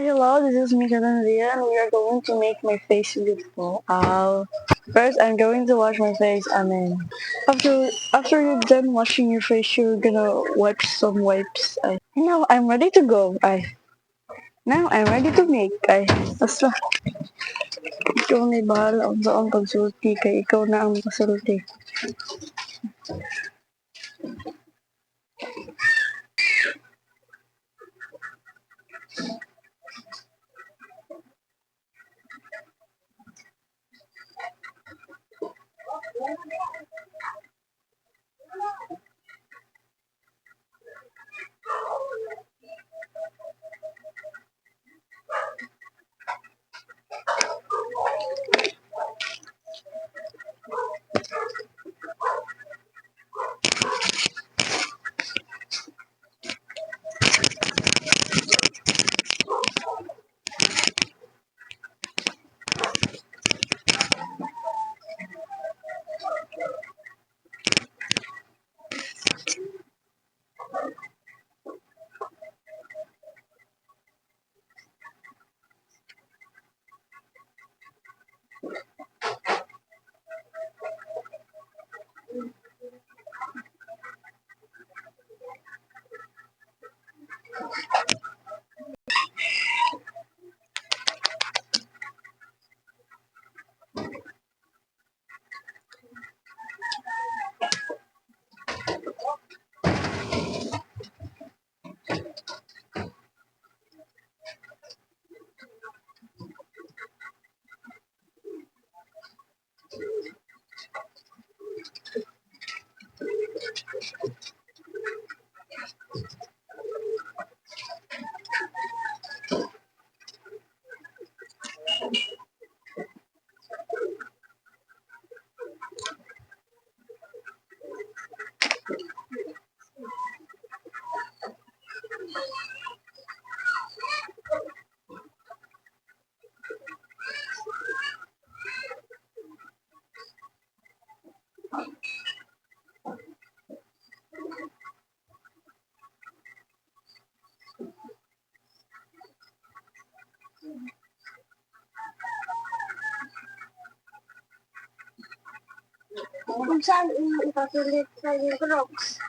Hello, this is Mika Dandia, and we are going to make my face beautiful. First, I'm going to wash my face, and then after you're done washing your face, you're gonna wipe some wipes. Now I'm ready to go. Now I'm ready to make. Basta, ikaw na bahala kung saan pagsulti, kay ikaw na ang pasulti. Kung saan ipasulit sa yung rocks.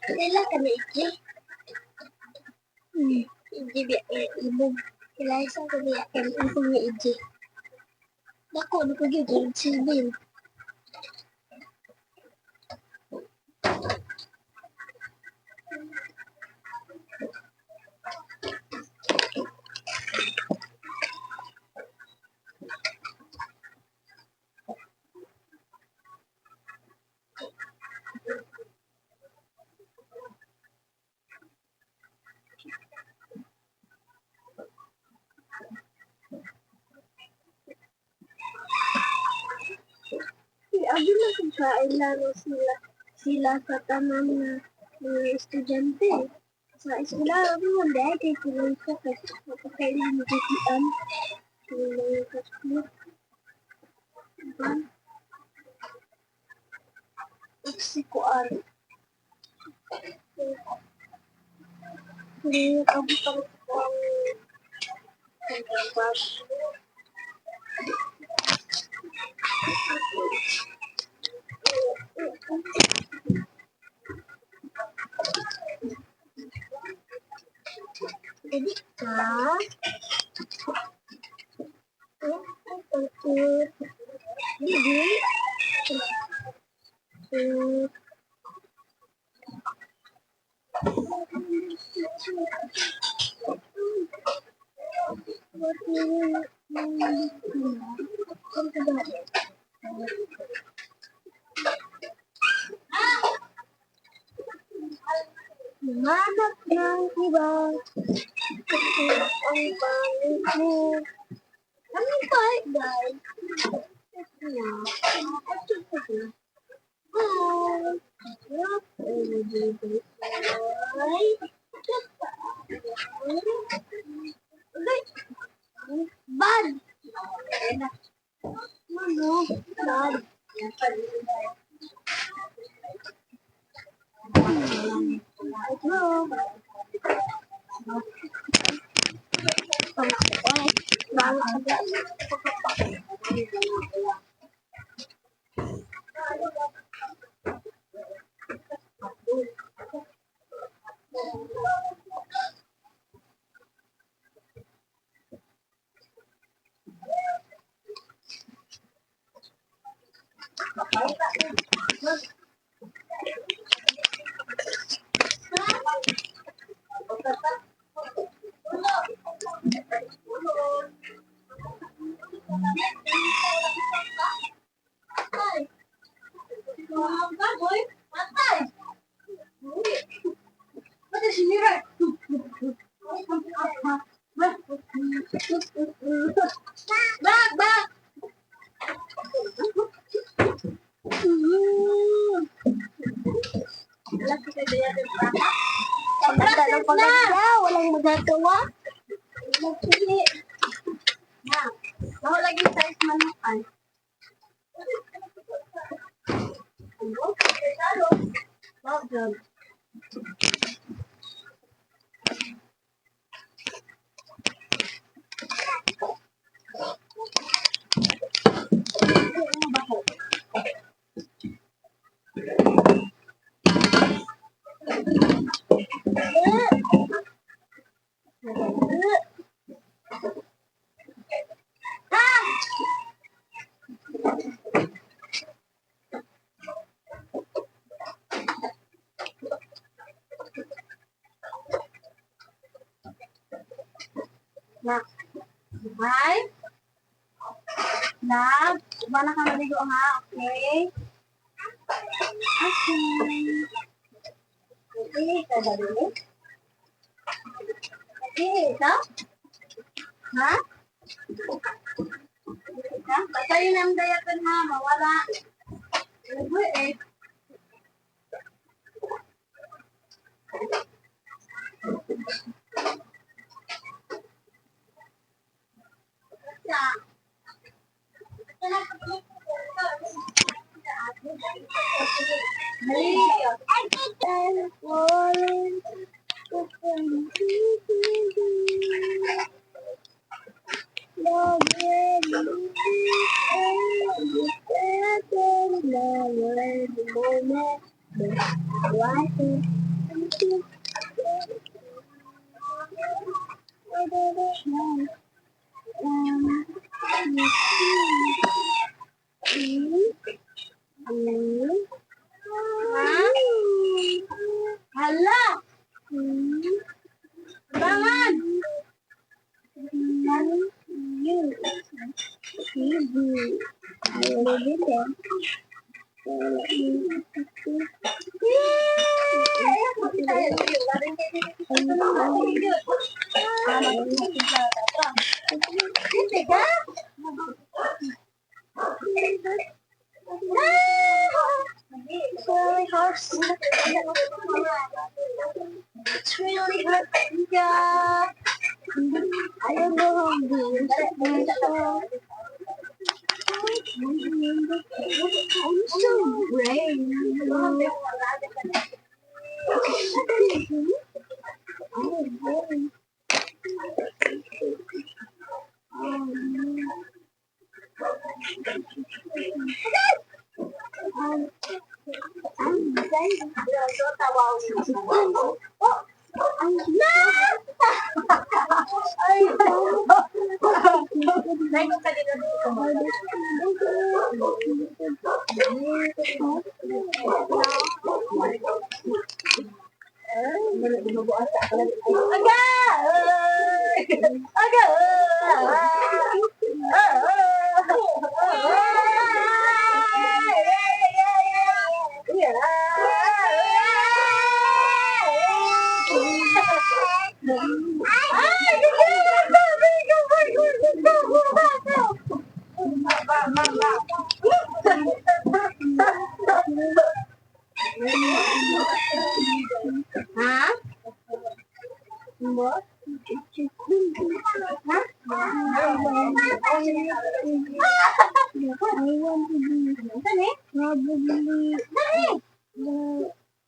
Kailan kami iki? Hindi biya ibog. Kailangan sa ko biya ibog nga iji. Dako, ano ko yun? Grade 7. Abi na kung kailaro sila sa tanan na mga estudyante. Sa eskwela, abi mo dahil kay tuloy ko kasi mapakailan mo kikian. Tuloy ka school. Diba? Uksi ko ari. Hindi ako pang pang jadi ka Manap ng iba ang pangit mo. Ano ba, guys? Bad! Ano? Bad. Hello. Pagkatalo pagkatalo, walang magagawa. Nagpili. Na, ako lagi size manukan. Na, hi. Na, iba na ka naligo ha, okay? Okay. Okay, kada dulu. Okay, ito? Ha? Ha? Patayin ang dayakan ha, mawala. Ano eh? Hala! Bangan! It's really hard. Yeah. I don't know how to do it. I'm so brave.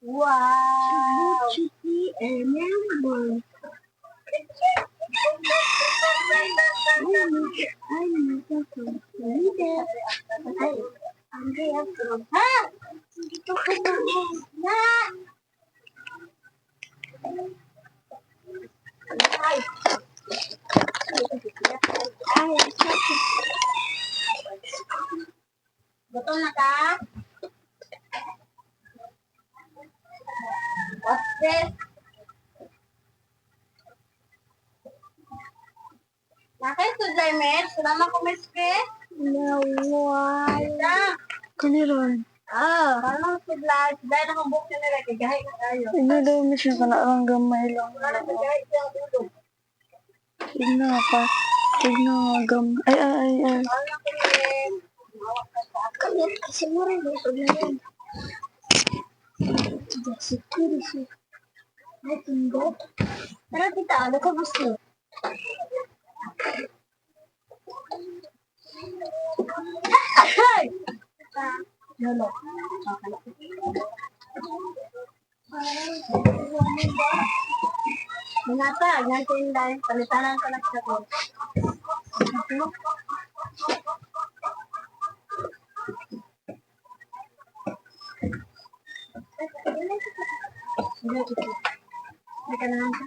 Wow! Chicky and Amber. Gutom na ka? What's this? Nakay sudlay, Met? Salamat ko, Miss Chris? No, why? Kaniran. Parang sudlay. Sudlay na kong book na nila. Kagahay na tayo. Ino daw mission ka na ang gamay lang. Wala na kagahay siya ang ulo. Tigna ka. Tigna gam. Ay. Wala na ko rin. Mawak ka sa akin. Kanit kasi mo rin. Sudlay yan. Siguro siya. Ay, tindot. Tara kita, ano ka gusto? Ay! Lolo. Mengapa? Gantiin dahil palitanan ko lang siya ko. Teka na lang siya.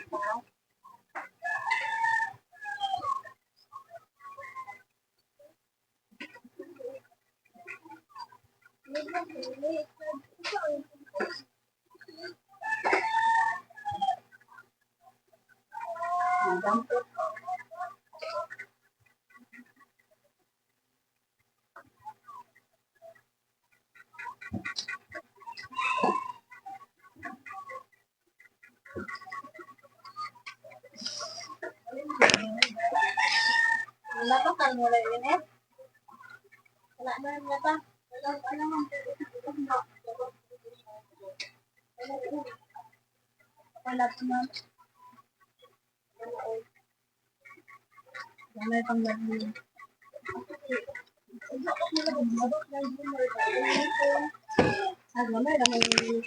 Wala pa kang wala yun eh. Wala na rin pa. Wala man. Wala pa man. Wala pang gano'n. Aglamay naman yung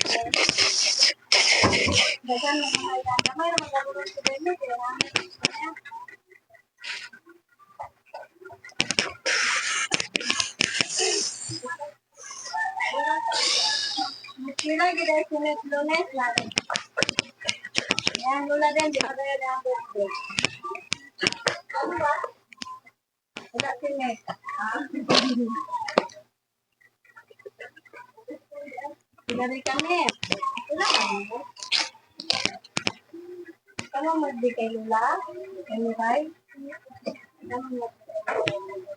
dagan mo mga aglamay naman gagawin sa dito. Sila gila sunod lunes lang. Yan, lula din, di ba tayo na ang birthday? Dari kami. Wala kami. Kamu magdi kay Lula? Kami kay? Kamu magdi kay Lula?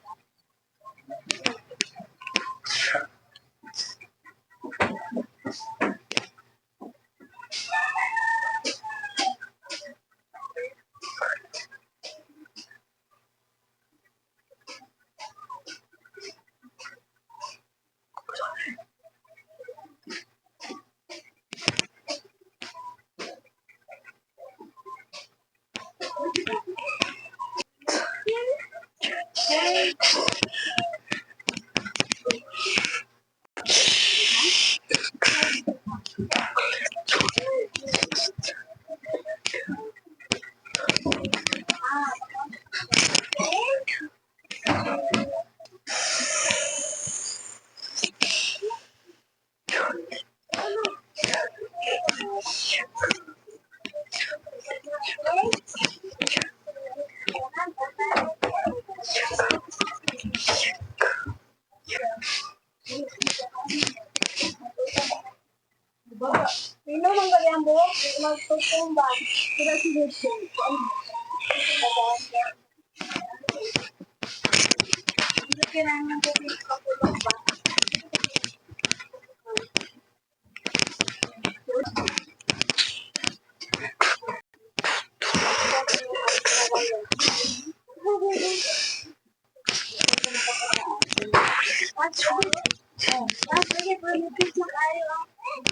Sino mang gali ang buhok? Magtutumba. Sila si Lucio. Hindi kailangan ko dito kapulong ba?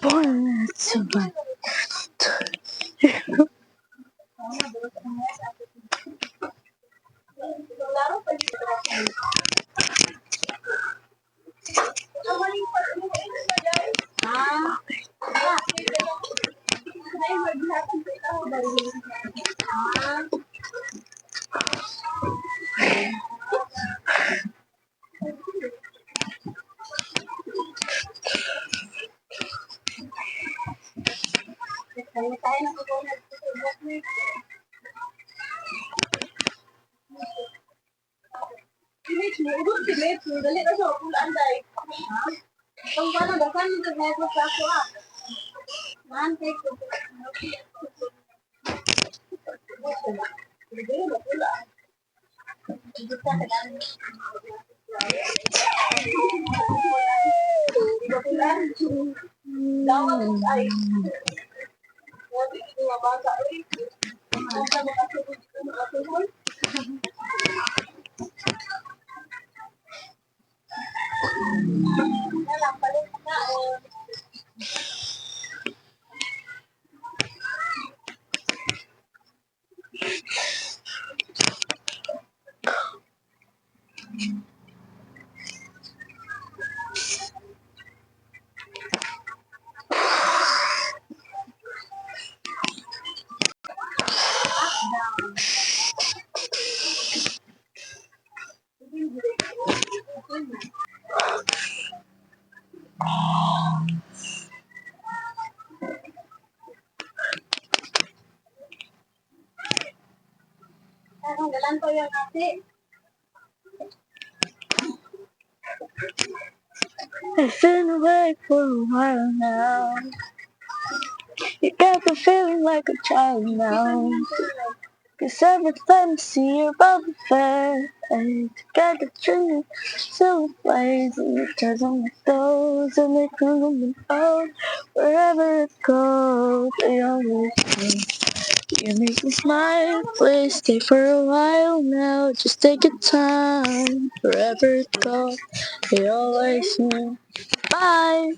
Born to my Dali na siya, pulaan dahil. Kung paano, dakan mo network sa ako ah. Man, take ko. Dapat ay. Sabi ko mga bata ay. Kung sa mga sumunod. Wala, palit na eh. Galan ko yung nasi. I've been away for a while now. You got me feeling like a child now. Cause every time I see your bubble face, I got the dream silver ways and it turns on my toes and they come me out wherever it goes. They always do. You make me smile, please stay for a while now. Just take your time, wherever it goes. They always knew. Bye.